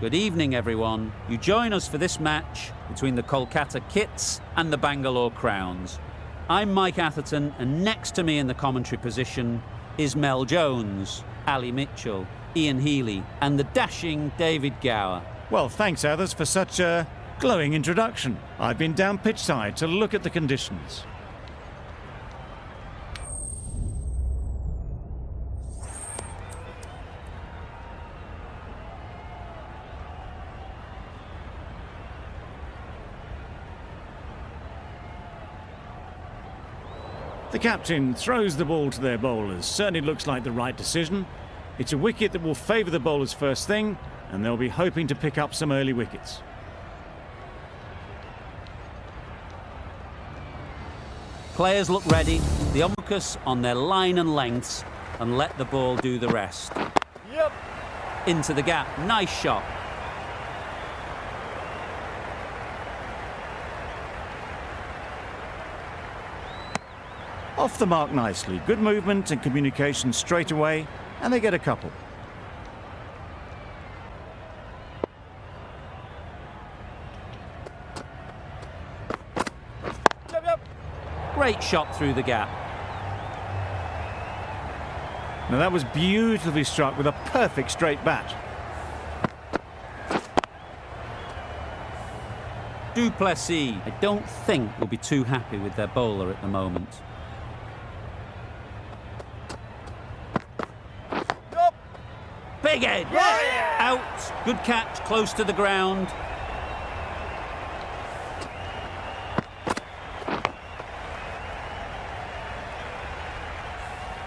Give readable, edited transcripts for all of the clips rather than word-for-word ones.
Good evening, everyone. You join us for this match between the Kolkata Kits and the Bangalore Crowns. I'm Mike Atherton, and next to me in the commentary position is Mel Jones, Ali Mitchell, Ian Healy, and the dashing David Gower. Well, thanks, Athers, for such a glowing introduction. I've been down pitch side to look at the conditions. The captain throws the ball to their bowlers. Certainly looks like the right decision. It's a wicket that will favour the bowlers first thing, and they'll be hoping to pick up some early wickets. Players look ready. They focus on their line and lengths and let the ball do the rest. Yep. Into the gap. Nice shot. Off the mark nicely. Good movement and communication straight away, and they get a couple. Yep. Great shot through the gap. Now that was beautifully struck with a perfect straight bat. Du Plessis, I don't think, will be too happy with their bowler at the moment. Big edge! Yeah. Out! Good catch, close to the ground.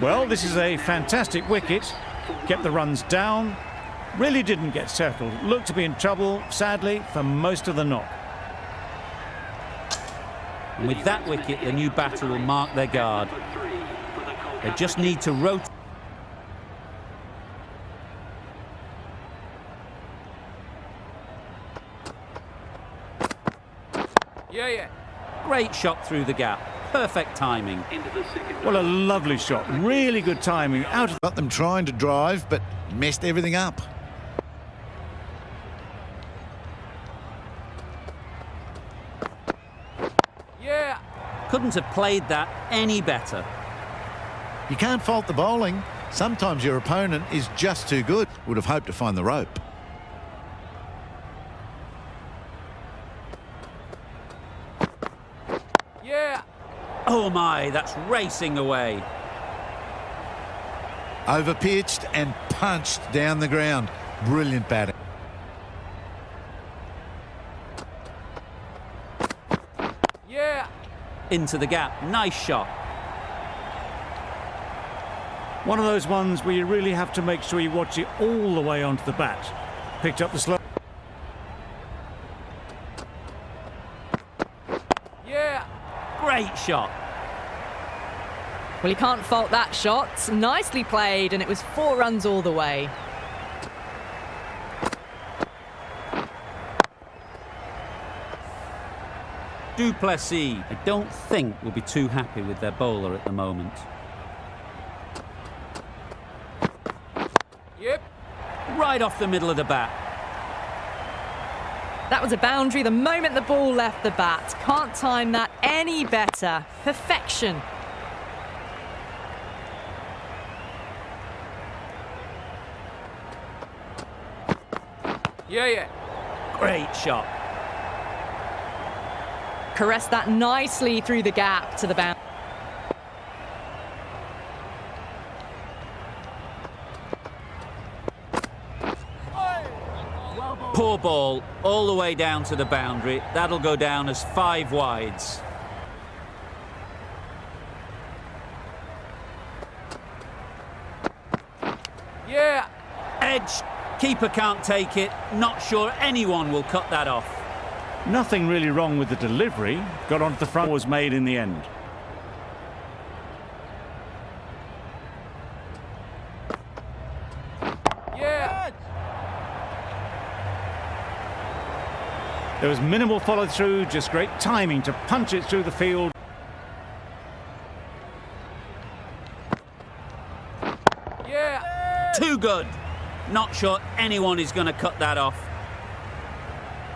Well, this is a fantastic wicket. Kept the runs down. Really didn't get settled. Looked to be in trouble, sadly, for most of the knock. And with that wicket, the new batter will mark their guard. They just need to rotate. Yeah. Great shot through the gap. Perfect timing. What a lovely shot. Really good timing. Out of Got them trying to drive, but messed everything up. Yeah. Couldn't have played that any better. You can't fault the bowling. Sometimes your opponent is just too good. Would have hoped to find the rope. Yeah. Oh my, that's racing away. Overpitched and punched down the ground. Brilliant batting. Yeah. Into the gap. Nice shot. one of those ones where you really have to make sure you watch it all the way onto the bat. Picked up the slow. Yeah. Great shot. Well, you can't fault that shot. Nicely played, and it was 4 runs all the way. Du Plessis, I don't think, will be too happy with their bowler at the moment. Yep. Right off the middle of the bat. That was a boundary the moment the ball left the bat. Can't time that any better. Perfection. Yeah. Great shot. Caressed that nicely through the gap to the boundary. Poor ball, all the way down to the boundary. That'll go down as 5 wides. Yeah. Edge. Keeper can't take it. Not sure anyone will cut that off. Nothing really wrong with the delivery. Got onto the front, was made in the end. Yeah. There was minimal follow through, just great timing to punch it through the field. Yeah. Too good. Not sure anyone is going to cut that off.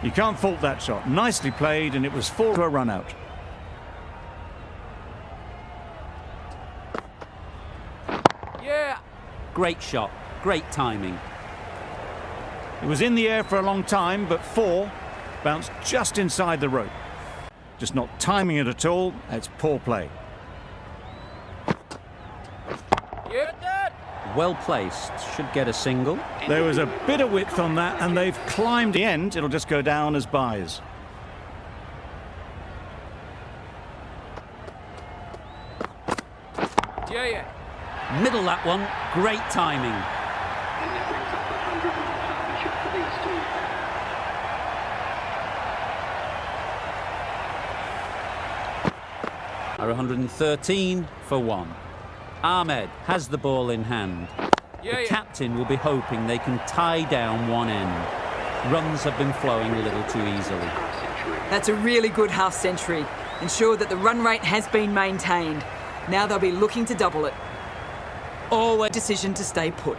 You can't fault that shot. Nicely played, and it was for a run out. Yeah. Great shot, great timing. It was in the air for a long time, but 4 bounced just inside the rope. Just not timing it at all. That's poor play. Yep. Well placed, should get a single. There was a bit of width on that, and they've climbed the end. It'll just go down as byes. Yeah. Middle that one, great timing. Are 113 for 1. Ahmed has the ball in hand. Yeah. The captain will be hoping they can tie down one end. Runs have been flowing a little too easily. That's a really good half century. Ensure that the run rate has been maintained. Now they'll be looking to double it. Always Decision to stay put.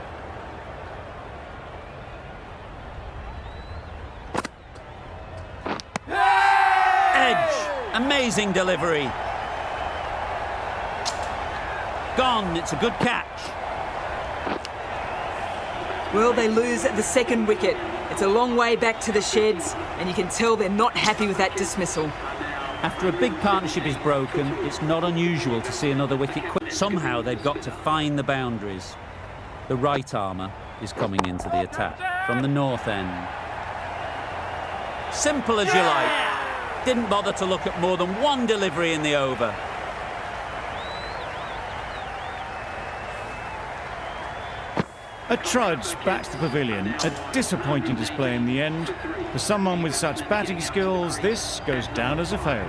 edge. Amazing delivery. Gone. It's a good catch. Well, they lose at the second wicket. It's a long way back to the sheds, and you can tell they're not happy with that dismissal. After a big partnership is broken, it's not unusual to see another wicket quick. Somehow they've got to find the boundaries. The right armour is coming into the attack from the north end. Simple as you like. Didn't bother to look at more than one delivery in the over. A trudge back to the pavilion. A disappointing display in the end. For someone with such batting skills, this goes down as a fail.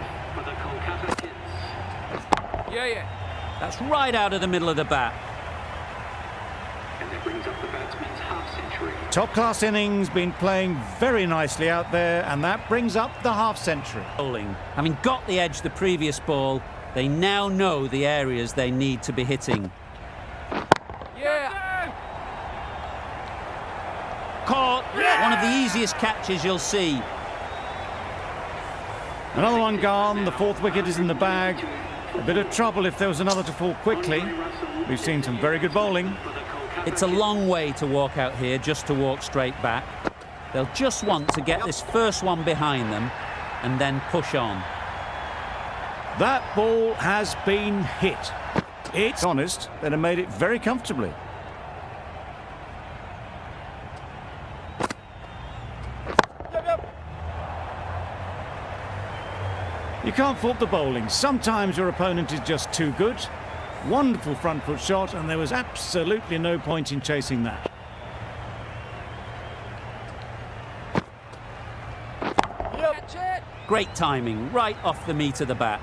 Yeah. That's right out of the middle of the bat. Top-class innings, been playing very nicely out there, and that brings up the half-century. Bowling. Having got the edge the previous ball, they now know the areas they need to be hitting. Yeah. Caught. One of the easiest catches you'll see. Another one gone. The fourth wicket is in the bag. A bit of trouble if there was another to fall quickly. We've seen some very good bowling. It's a long way to walk out here just to walk straight back. They'll just want to get this first one behind them and then push on. That ball has been hit. It's honest, they'd have made it very comfortably. You can't fault the bowling. Sometimes your opponent is just too good. Wonderful front foot shot, and there was absolutely no point in chasing that. Catch it. Great timing, right off the meat of the bat.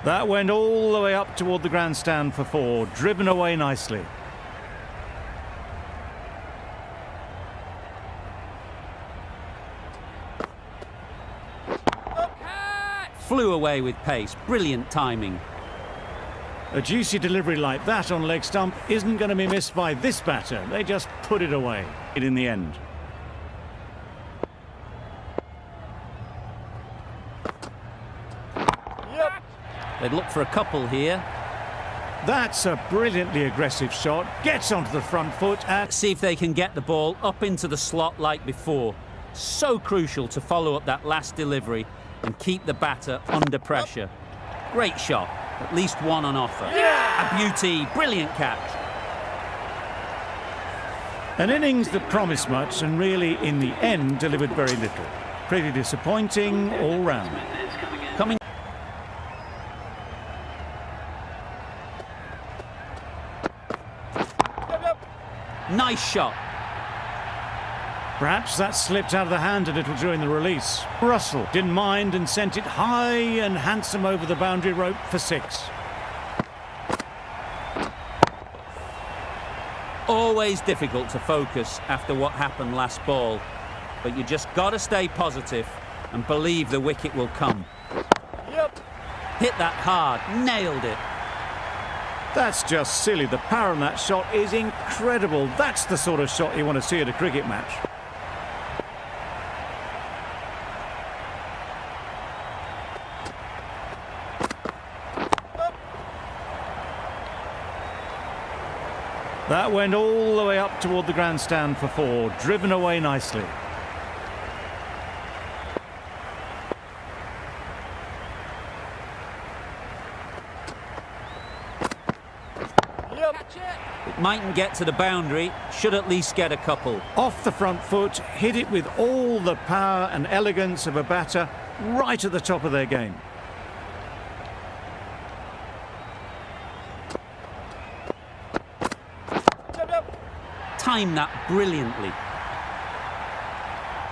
That went all the way up toward the grandstand for 4, driven away nicely. Flew away with pace, brilliant timing. A juicy delivery like that on leg stump isn't going to be missed by this batter. They just put it away in the end. They'd look for a couple here. That's a brilliantly aggressive shot. Gets onto the front foot and... See if they can get the ball up into the slot like before. So crucial to follow up that last delivery and keep the batter under pressure. Great shot. At least one on offer. A beauty. Brilliant catch. An innings that promised much and really, in the end, delivered very little. Pretty disappointing all round. Coming. Nice shot. Perhaps that slipped out of the hand a little during the release. Russell didn't mind and sent it high and handsome over the boundary rope for 6. Always difficult to focus after what happened last ball, but you just got to stay positive and believe the wicket will come. Hit that hard, nailed it. That's just silly. The power on that shot is incredible. That's the sort of shot you want to see at a cricket match. That went all the way up toward the grandstand for 4, driven away nicely. Catch it. It mightn't get to the boundary, should at least get a couple. Off the front foot, hit it with all the power and elegance of a batter, right at the top of their game. Jump, jump. Timed that brilliantly.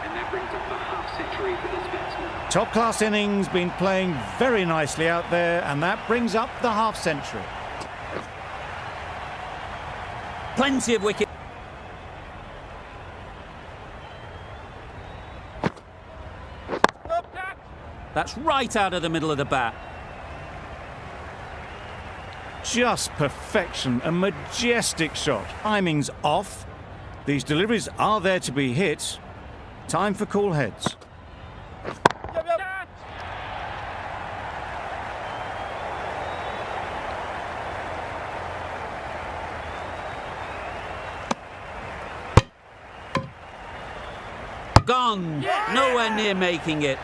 And that brings up a half century for this batsman. Top-class innings, been playing very nicely out there, and that brings up the half-century. Plenty of wicket. Up, catch. That's right out of the middle of the bat. Just perfection, a majestic shot. Timing's off. These deliveries are there to be hit. Time for cool heads. Jump, jump. Catch. Gone. Nowhere near making it.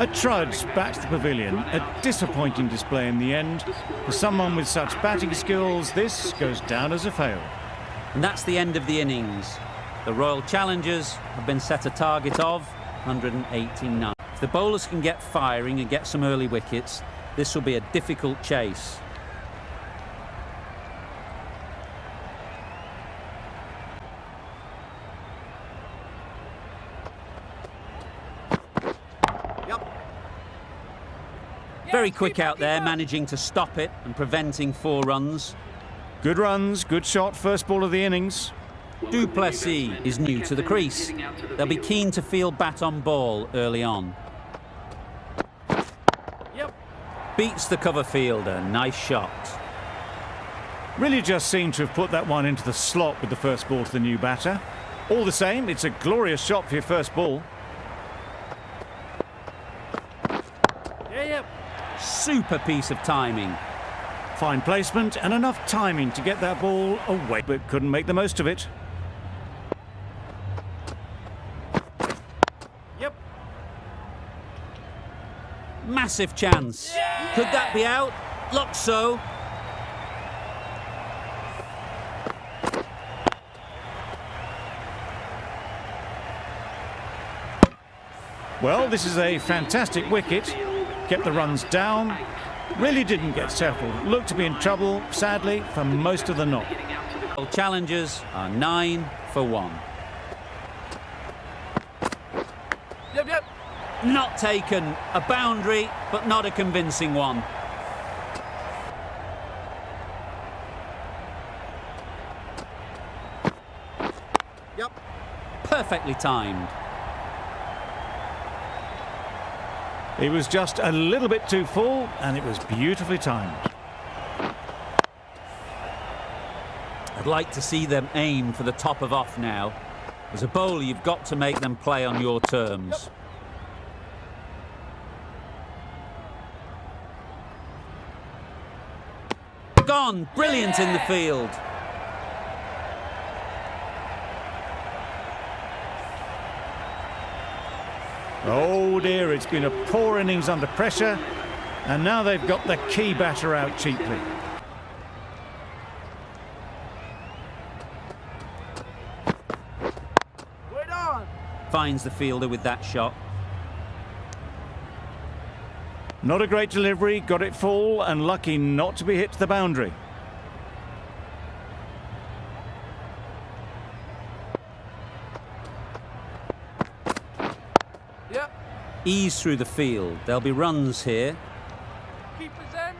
A trudge back to the pavilion. A disappointing display in the end. For someone with such batting skills, this goes down as a fail. And that's the end of the innings. The Royal Challengers have been set a target of 189. If the bowlers can get firing and get some early wickets, this will be a difficult chase. Very quick out there, managing to stop it and preventing 4 runs. Good runs, good shot, first ball of the innings. Du Plessis is new to the crease. They'll be keen to field bat on ball early on. Yep. Beats the cover fielder, nice shot. Really just seemed to have put that one into the slot with the first ball to the new batter. All the same, it's a glorious shot for your first ball. Yep. Super piece of timing. Fine placement and enough timing to get that ball away, but couldn't make the most of it. Yep. Massive chance. Could that be out? Looks so. Well, this is a fantastic wicket. Kept the runs down. Really didn't get settled. Looked to be in trouble, sadly, for most of the knock. Royal Challengers are 9 for 1. Yep, yep. Not taken. A boundary, but not a convincing one. Yep. Perfectly timed. It was just a little bit too full, and it was beautifully timed. I'd like to see them aim for the top of off now. As a bowler, you've got to make them play on your terms. Gone. Brilliant in the field. Oh dear, it's been a poor innings under pressure, and now they've got the key batter out cheaply. Wait on. Finds the fielder with that shot. Not a great delivery, got it full, and lucky not to be hit to the boundary. Yep. Ease through the field. There'll be runs here. Keeper's end.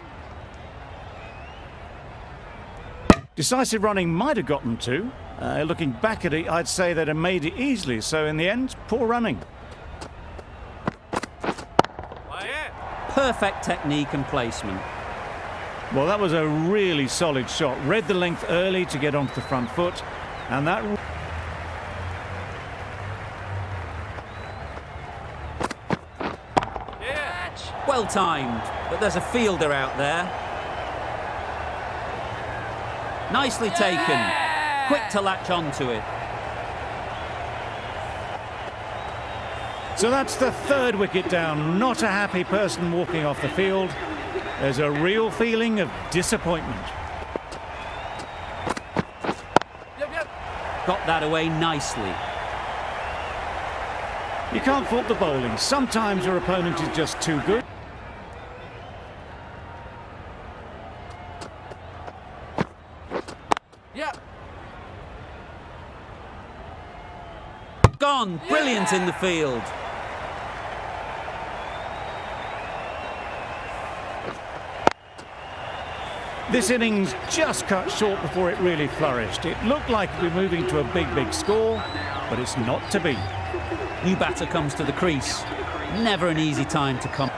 Decisive running might have got them to. Looking back at it, I'd say they'd have made it easily, so in the end, poor running. Perfect technique and placement. Well, that was a really solid shot. Read the length early to get onto the front foot, and that... Well timed, but there's a fielder out there. Nicely taken. Quick to latch onto it. So that's the third wicket down. Not a happy person walking off the field. There's a real feeling of disappointment. Got that away nicely. You can't fault the bowling. Sometimes your opponent is just too good. Gone. Brilliant in the field. This innings just cut short before it really flourished. It looked like we were moving to a big score, but it's not to be. New batter comes to the crease. Never an easy time to come.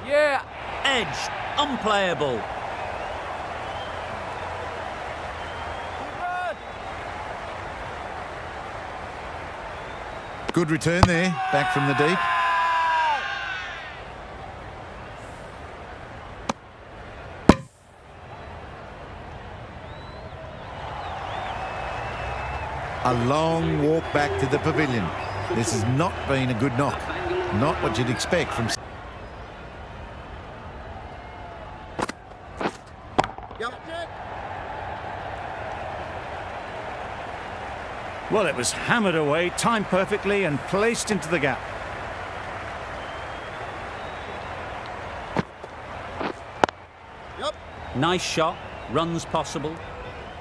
Yeah. Edged. Unplayable. Good return there, back from the deep. A long walk back to the pavilion. This has not been a good knock. Not what you'd expect from... Well, it was hammered away, timed perfectly and placed into the gap. Nice shot. Runs possible.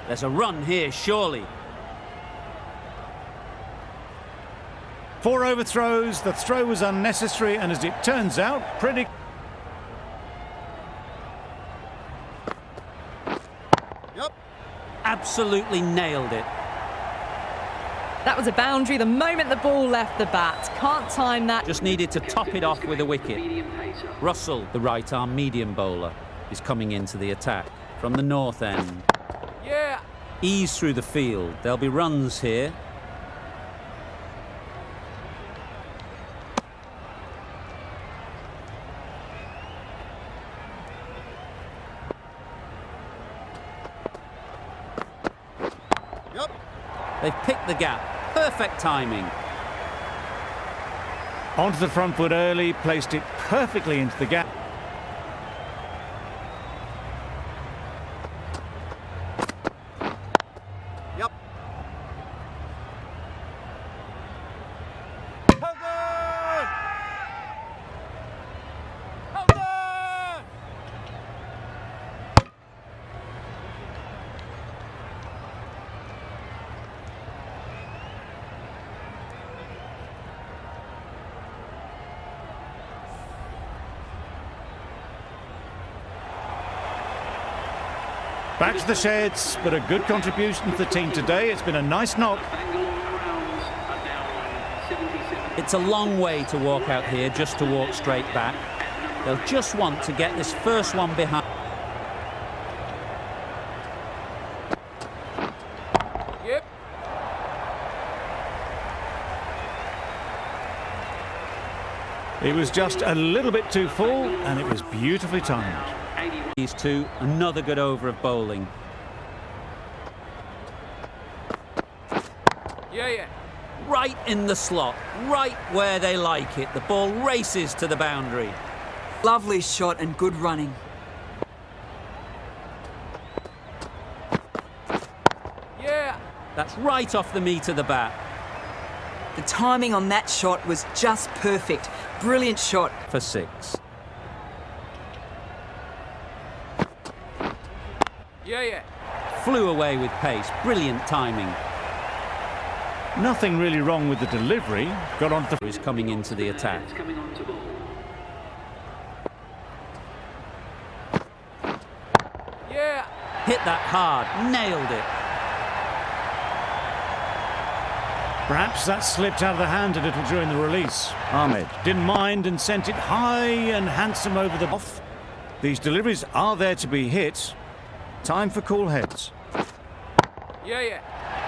There's a run here, surely. 4 overthrows, the throw was unnecessary and as it turns out, pretty... Absolutely nailed it. That was a boundary the moment the ball left the bat. Can't time that. Just needed to top it off with a wicket. Russell, the right-arm medium bowler, is coming into the attack from the north end. Yeah. Ease through the field. There'll be runs here. They've picked the gap. Perfect timing. Onto the front foot early, placed it perfectly into the gap. Yep. Hold on! Hold on! Back to the sheds, but a good contribution to the team today. It's been a nice knock. It's a long way to walk out here just to walk straight back. They'll just want to get this first one behind. Yep. It was just a little bit too full and it was beautifully timed. These two, another good over of bowling. Yeah. Right in the slot, right where they like it. The ball races to the boundary. Lovely shot and good running. Yeah. That's right off the meat of the bat The timing on that shot was just perfect. Brilliant shot. for 6. Yeah. Flew away with pace. Brilliant timing. Nothing really wrong with the delivery. Got onto the... Is coming into the attack. Coming on to ball. Yeah. Hit that hard. Nailed it. Perhaps that slipped out of the hand a little during the release. Ahmed didn't mind and sent it high and handsome over the off. These deliveries are there to be hit. Time for cool heads. Yeah.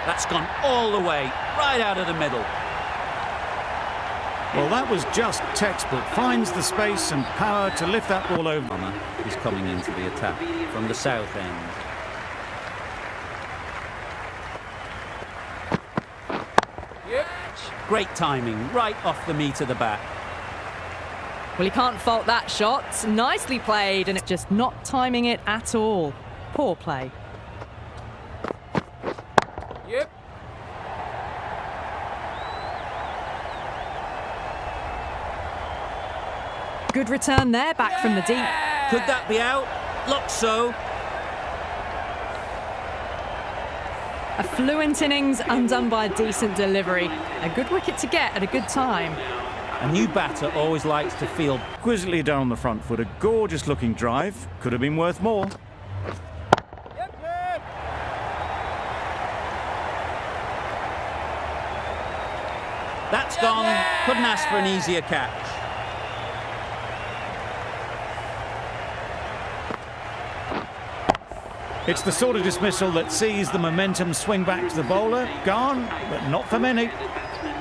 That's gone all the way, right out of the middle. Well, that was just textbook. Finds the space and power to lift that ball over. RANA is coming into the attack from the south end. Yep. Great timing, right off the meat of the bat. Well, he can't fault that shot. Nicely played, and it's just not timing it at all. Poor play. Yep. Good return there, back from the deep. Could that be out? Looks so. A fluent innings undone by a decent delivery. A good wicket to get at a good time. A new batter always likes to feel. Exquisitely down the front foot. A gorgeous looking drive. Could have been worth more. That's gone. Couldn't ask for an easier catch. It's the sort of dismissal that sees the momentum swing back to the bowler. Gone, but not for many.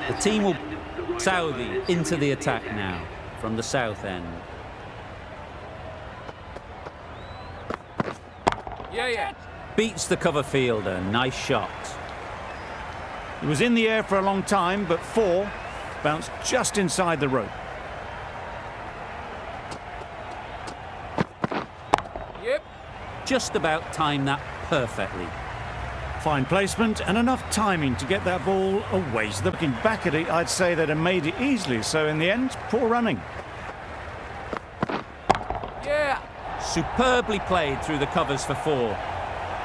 The team will Saudi into the attack now from the south end. Yeah. Beats the cover fielder. Nice shot. It was in the air for a long time, but 4 bounced just inside the rope. Yep. Just about timed that perfectly. Fine placement and enough timing to get that ball away. So looking back at it, I'd say they'd have made it easily. So in the end, poor running. Yeah. Superbly played through the covers for 4.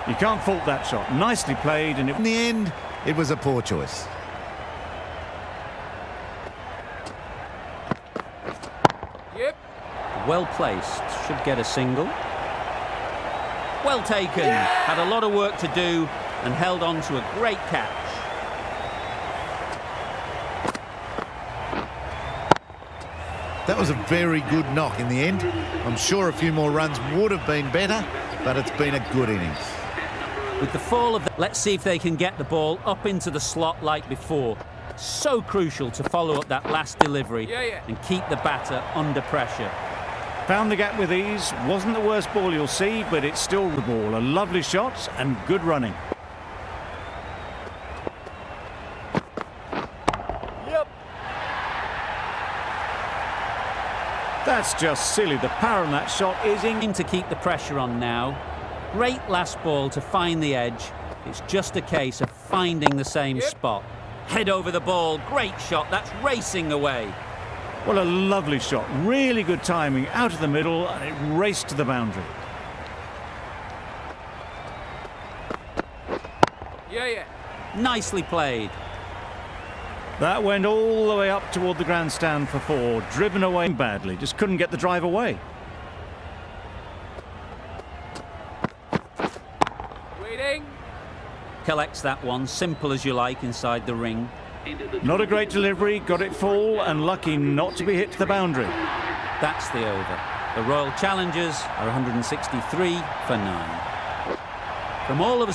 You can't fault that shot. Nicely played, and In the end, it was a poor choice. Yep. Well placed. Should get a single. Well taken. Had a lot of work to do and held on to a great catch. That was a very good knock in the end. I'm sure a few more runs would have been better, but it's been a good innings. With the fall of let's see if they can get the ball up into the slot like before. So crucial to follow up that last delivery and keep the batter under pressure. found the gap with ease. Wasn't the worst ball you'll see, but it's still the ball. A lovely shot and good running. That's just silly. The power on that shot is in. To keep the pressure on now. Great last ball to find the edge. It's just a case of finding the same spot. Head over the ball. Great shot. That's racing away. Well, a lovely shot. Really good timing. Out of the middle, and it raced to the boundary. Nicely played. That went all the way up toward the grandstand for 4. Driven away badly. Just couldn't get the drive away. Waiting. Collects that one. Simple as you like inside the ring. Not a great delivery. Got it full and lucky not to be hit to the boundary. That's the over. The Royal Challengers are 163 for 9. From all of us